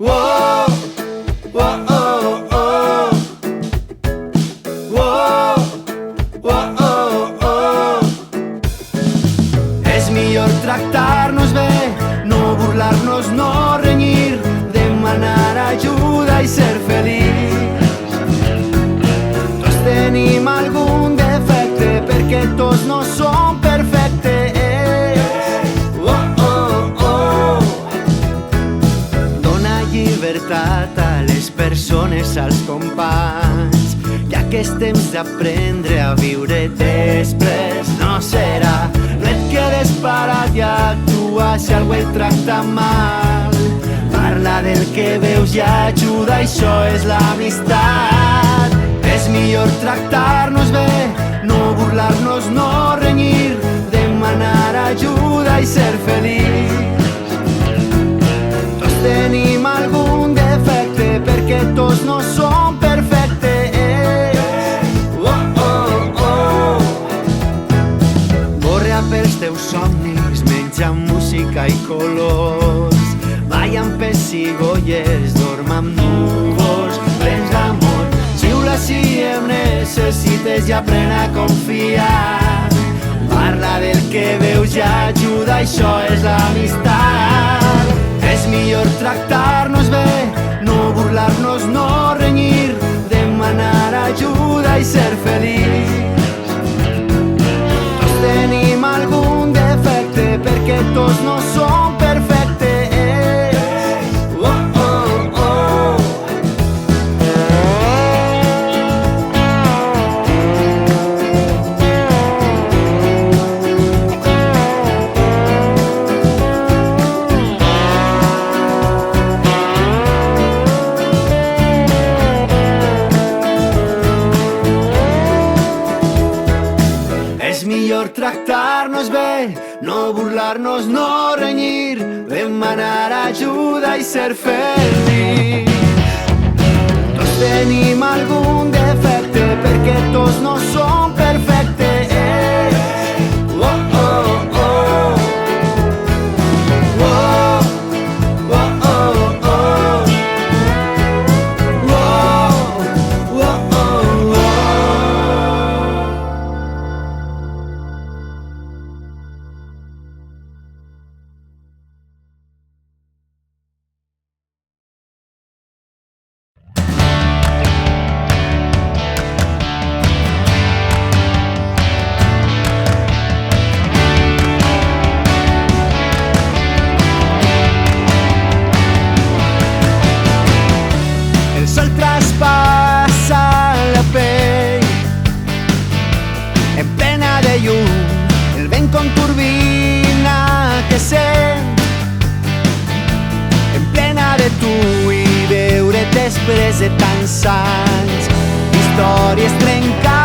Wow, wow, oh, oh. Wow, wow, oh, oh. Es millor tractar-nos bé, no burlar-nos, no renyir, demanar ajuda i ser feliç. Tots tenim algun defecte perquè tots no som perfectes. Llibertat a les persones, als companys, ja que és temps d'aprendre a viure després. No serà, no et quedes parat i actua si algú et tracta mal. Parla del que veus i ajuda, això és l'amistat. És millor tractar-nos bé, no burlar-nos, no renyir, demanar ajuda i ser feliç. Tenim algun defecte perquè tots no som perfectes. Oh, oh, oh. Corre pels teus somnis, menja música i colors, balla amb pessigolles, dorm amb núvols plens d'amor. Xiula si em necessites i aprèn a confiar. Parla del que veus i ajuda, això és l'amistat. És millor tractar-nos bé, no burlar-nos, no renyir, demanar ajuda i ser feliç. Tots tenim algun defecte perquè tots no som perfectes. Oh, oh, oh. És millor tractar-nos bé, no burlar-nos, no renyir, demanar ajuda i ser feliç. Tots tenim algun defecte perquè tots no som perfectes. Oh, oh, oh. Oh, oh, oh, oh. Oh, oh, oh, oh. El sol traspassa la pell en plena de llum, el vent com turbina que sent en plena de tu, i veure després de tants anys històries trencades